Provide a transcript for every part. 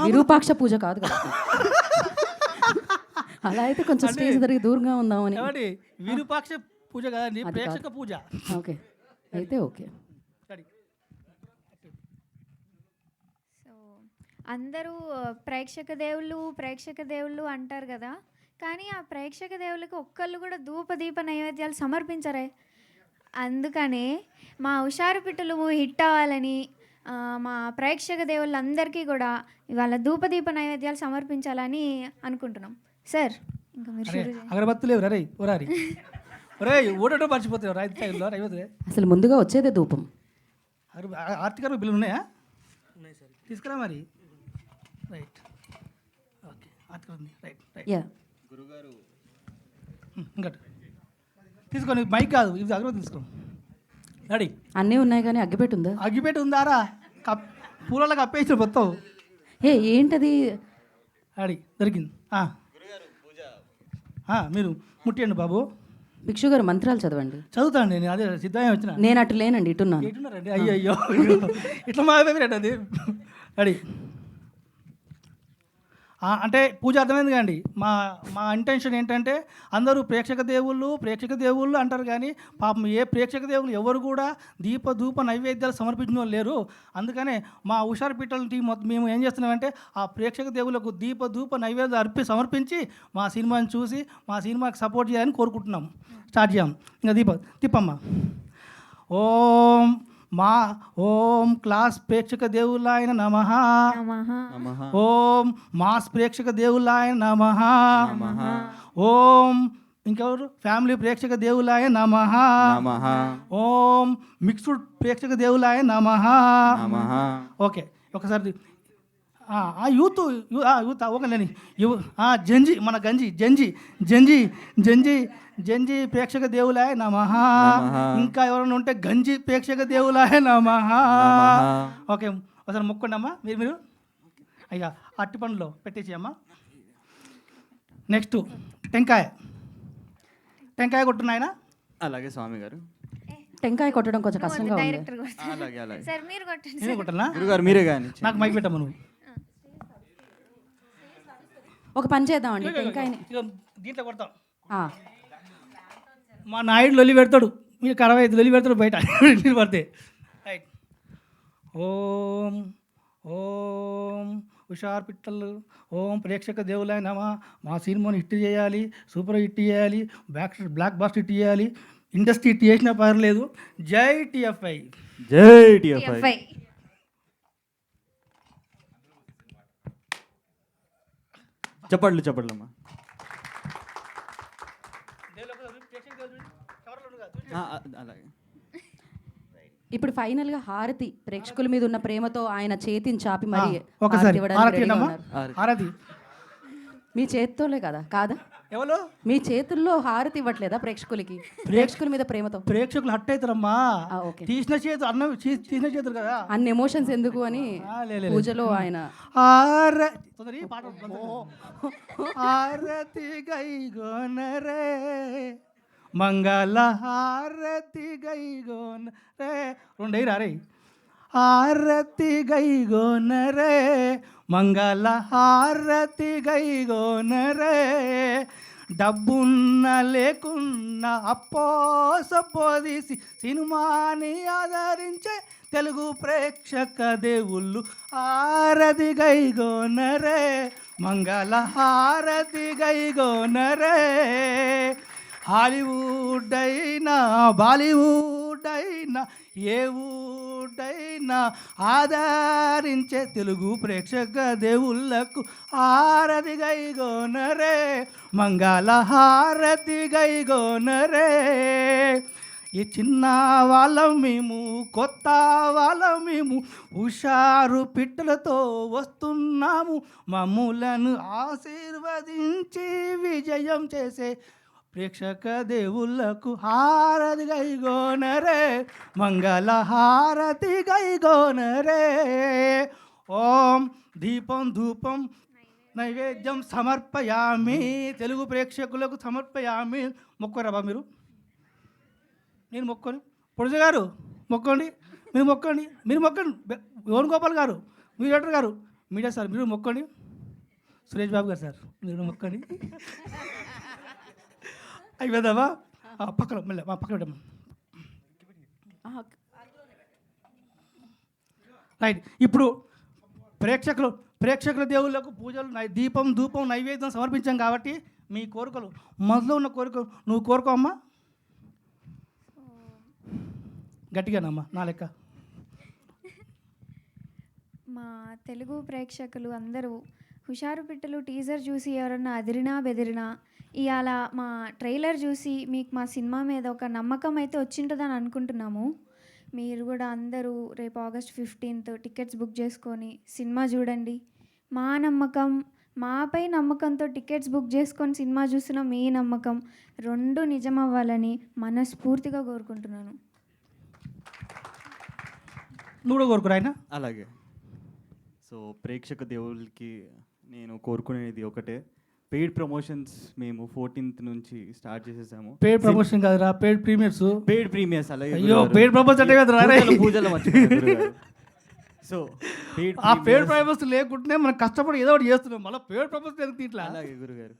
విరూపాక్ష పూజ కాదు కదా. అలా అయితే కొంచెం స్టేజ్ దగ్గర దూరంగా ఉందామని. విరూపాక్ష పూజ కాదండి, ప్రేక్షక పూజ. ఓకే, అయితే ఓకే. సో అందరూ ప్రేక్షక దేవుళ్ళు అంటారు కదా, కానీ ఆ ప్రేక్షక దేవుళ్ళకి ఒక్కళ్ళు కూడా ధూపదీప నైవేద్యాలు సమర్పించరే. అందుకనే మా హుషారు పిట్టలు హిట్ అవ్వాలని మా ప్రేక్షక దేవుళ్ళందరికీ కూడా ఇవాళ ధూపదీప నైవేద్యాలు సమర్పించాలని అనుకుంటున్నాం సార్. ఇంకా మీరు అగరబత్తులు లేవు రే ఒరారి ఒరే ఓటో మర్చిపోతావు రైతు. అసలు ముందుగా వచ్చేదే ధూపం. ఆర్తికర్ బిల్లు ఉన్నాయా? ఉన్నాయి సార్, తీసుకురా మరి. రైట్, ఓకే, ఆర్తికర్ ఉంది. రైట్ రైట్ గురుగారు ఇంకా తీసుకోండి, మైక్ కాదు ఇది, అగరబత్తి తీసుకో. రెడీ, అన్నీ ఉన్నాయి కానీ అగ్గిపెట్టి ఉందా? అగ్గిపెట్టి ఉందారా? పూలలో కప్పేసి మొత్తం. ఏంటది? రెడీ, దొరికింది. మీరు ముట్టియండి బాబు. భిక్షు గారు మంత్రాలు చదవండి. చదువుతాండి, నేను అదే సిద్ధమే వచ్చిన. నేను అటు లేనండి, ఇటున్నాను. ఎటున్నారండి? అయ్యో ఇట్లా మా రండి. అది రెడీ అంటే పూజ అర్థమైంది కాండి. మా ఇంటెన్షన్ ఏంటంటే అందరూ ప్రేక్షక దేవుళ్ళు అంటారు, కానీ పాపం ఏ ప్రేక్షక దేవుళ్ళు ఎవరు కూడా ధూప నైవేద్యాలు సమర్పించిన వాళ్ళు లేరు. అందుకనే మా హుషారు పిట్టల టీం మొత్తం మేము ఏం చేస్తున్నామంటే ఆ ప్రేక్షక దేవుళ్ళకు ధూప నైవేద్యాలు సమర్పించి మా సినిమాని చూసి మా సినిమాకి సపోర్ట్ చేయాలని కోరుకుంటున్నాం. స్టార్ట్ చేయం. ఇంకా తిప్పమ్మ. ఓం క్లాస్ ప్రేక్షక దేవుళ్ళాయన నమః. ఓం మాస్ ప్రేక్షక దేవుళ్ళాయన నమః. ఓం ఇంకెవరు ఫ్యామిలీ ప్రేక్షక దేవుళ్ళాయ నమః. ఓం మిక్స్డ్ ప్రేక్షక దేవుళ్ళాయ నమః. ఓకే, ఒకసారి యూత్ ఓకేలేని జంజి మన జంజి ప్రేక్షక దేవులాయ నమః. ఇంకా ఎవరైనా ఉంటే గంజి ప్రేక్షక దేవులాయ నమః. ఓకే, ఒకసారి మొక్కండి అమ్మా. మీరు అయ్యా అట్టి పండ్లో పెట్టేసి అమ్మా. నెక్స్ట్ టెంకాయ కొట్టున్నాయన. అలాగే స్వామి గారు. టెంకాయ కొట్టడం కొంచెం కష్టంగా ఉంది. కొట్టనా గురుగారు? మీరే కానీ నాకు మైక్ పెట్టమ్మా. నువ్వు ఒక పని చేద్దామండి, టెంకాయని దీంట్లో కొడతాం. మా నాయుడు లొల్లి పెడతాడు, మీరు 65 లొల్లి పెడతాడు బయట నీళ్ళు పడితే. రైట్. ఓం హుషార్ పిట్టలు. ఓం ప్రేక్షక దేవులాయ నమః. మా సినిమాని హిట్ చేయాలి, సూపర్ హిట్ చేయాలి, బ్లాక్ బస్టర్ హిట్ చేయాలి, ఇండస్ట్రీ హిట్ చేసినా పర్లేదు. జై టిఎఫ్ఐ. చెప్పండి. అలాగే. ఇప్పుడు ఫైనల్ గా హారతి ప్రేక్షకుల మీద ఉన్న ప్రేమతో ఆయన చేతిని చాపి మరి ఒకసారి హారతి మీ చేతితోలే కాదా? ఎవరు మీ చేతుల్లో హారతి ఇవ్వట్లేదా ప్రేక్షకులకి? ప్రేక్షకుల మీద ప్రేమతో ప్రేక్షకులు హట్ అవుతారమ్మా. తీసిన చేతులు అన్నం తీసిన చేతులు కదా, అన్ని ఎమోషన్స్ ఎందుకు అని పూజలో ఆయన హారతి గైగోనరే మంగళ హారతి గైగోనరే. రెండైరారే. హారతి గైగోనరే మంగళ హారతి గైగోనరే. డబ్బున్న లేకున్న అప్పోసపోదీసి సినిమాని ఆదరించే తెలుగు ప్రేక్షక దేవుళ్ళు హారతి గైగోనరే మంగళ హారతి గైగోనరే. హాలీవుడ్ అయినా బాలీవుడ్ అయినా ఏ ఊడైనా ఆదరించే తెలుగు ప్రేక్షక దేవుళ్ళకు హారతి గైగోనరే మంగళ హారతి గైగోనరే. ఈ చిన్న వాళ్ళం మేము, కొత్త వాళ్ళం మేము, హుషారు పిట్టలతో వస్తున్నాము. మమ్ములను ఆశీర్వదించి విజయం చేసే ప్రేక్షక దేవుళ్ళకు హారతి గైగోనరే మంగళ హారతి గైగోనరే. ఓం ధూపం నైవేద్యం సమర్పయామి. తెలుగు ప్రేక్షకులకు సమర్పయామి. మొక్కరాబా మీరు? నేను మొక్కొని పొడుజ గారు మొక్కండి, మీరు మొక్కండి. వేణుగోపాల్ గారు, మీరు డైరెక్టర్ గారు మీడియా సార్ మీరు మొక్కండి, సురేష్ బాబు గారు సార్ మీరు మొక్కండి. అయిపోదామా? పక్కన మళ్ళీ పక్కన పెట్టమ్మా. రైట్. ఇప్పుడు ప్రేక్షకుల దేవుళ్ళకు పూజలు దీపం ధూపం నైవేద్యం సమర్పించాం కాబట్టి మీ కోరికలు మొదలు ఉన్న కోరికలు నువ్వు కోరుకోమ్మా. గట్టిగానమ్మా నా లెక్క. మా తెలుగు ప్రేక్షకులు అందరూ హుషారు పిట్టలు టీజర్ చూసి ఎవరన్నా అదిరినా బెదిరినా ఇవాళ మా ట్రైలర్ చూసి మీకు మా సినిమా మీద ఒక నమ్మకం అయితే వచ్చింటుందని అనుకుంటున్నాము. మీరు కూడా అందరూ రేపు August 15th టికెట్స్ బుక్ చేసుకొని సినిమా చూడండి. మా నమ్మకం, మాపై నమ్మకంతో టికెట్స్ బుక్ చేసుకొని సినిమా చూసిన మీ నమ్మకం రెండు నిజం అవ్వాలని మనస్ఫూర్తిగా కోరుకుంటున్నాను. నువ్వు కూడా కోరుకురా ఆయన. అలాగే. సో ప్రేక్షక దేవుళ్ళకి నేను కోరుకునేది ఒకటే, పెయిడ్ ప్రమోషన్స్ మేము 14th నుంచి స్టార్ట్ చేసేసాము. పెయిడ్ ప్రమోషన్ కాదురా, పెయిడ్ ప్రీమియర్స్. పెయిడ్ ప్రీమియర్స్ అలాగే. అయ్యో పెయిడ్ ప్రమోషన్ అంటే కదరా పూజలు మర్చిపోయారు. సో పెయిడ్ ఆ పెయిడ్ ప్రైమర్స్ లేకుంటే మనం కష్టపడి ఏదో ఒకటి చేస్తున్నాం, మళ్ళీ పెయిడ్ ప్రమోషన్ ఎందుకు ఇట్లా? అలాగే గురుగారు.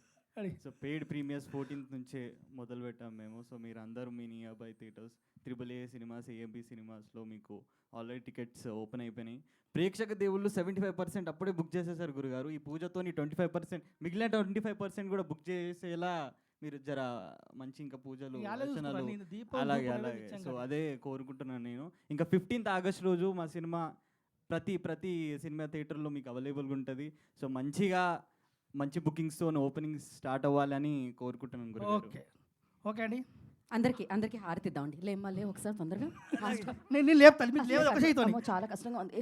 సో పెయిడ్ ప్రీమియర్స్ 14th నుంచే మొదలు పెట్టాం మేము. సో మీరు అందరూ మీ nearby theatres, AAA cinemas, AMP సినిమాస్లో మీకు ఆల్రెడీ టికెట్స్ ఓపెన్ అయిపోయినాయి. ప్రేక్షక దేవుళ్ళు 75% అప్పుడే బుక్ చేసేసారు గురుగారు. ఈ పూజతో 25%, మిగిలిన 25% కూడా బుక్ చేసేలా మీరు జర మంచి ఇంకా పూజలు అర్చనలు అలాగే అలాగే. సో అదే కోరుకుంటున్నాను నేను. ఇంకా 15th August రోజు మా సినిమా ప్రతి సినిమా థియేటర్లో మీకు అవైలబుల్గా ఉంటుంది. సో మంచి బుకింగ్స్తో ఓపెనింగ్ స్టార్ట్ అవ్వాలని కోరుకుంటున్నాను గురుగారు. ఓకే ఓకే అండి. అందరికి హారతి ఇద్దామండి. లేమ్మా ఒకసారి తొందరగా. నేను లేపుతాను, మీకు లేదు ఒక చేయితో. అమ్మో, చాలా కష్టంగా ఉంది.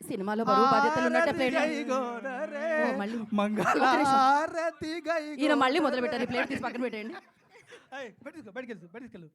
సినిమాలో బరువు బాధ్యతలు ఉన్నట్టే ప్లేట్ మళ్ళీ ఈయన మళ్ళీ మొదలు పెట్టారు. ప్లేట్ తీసి పక్కన పెట్టండి. బయటికి వెళ్ళు.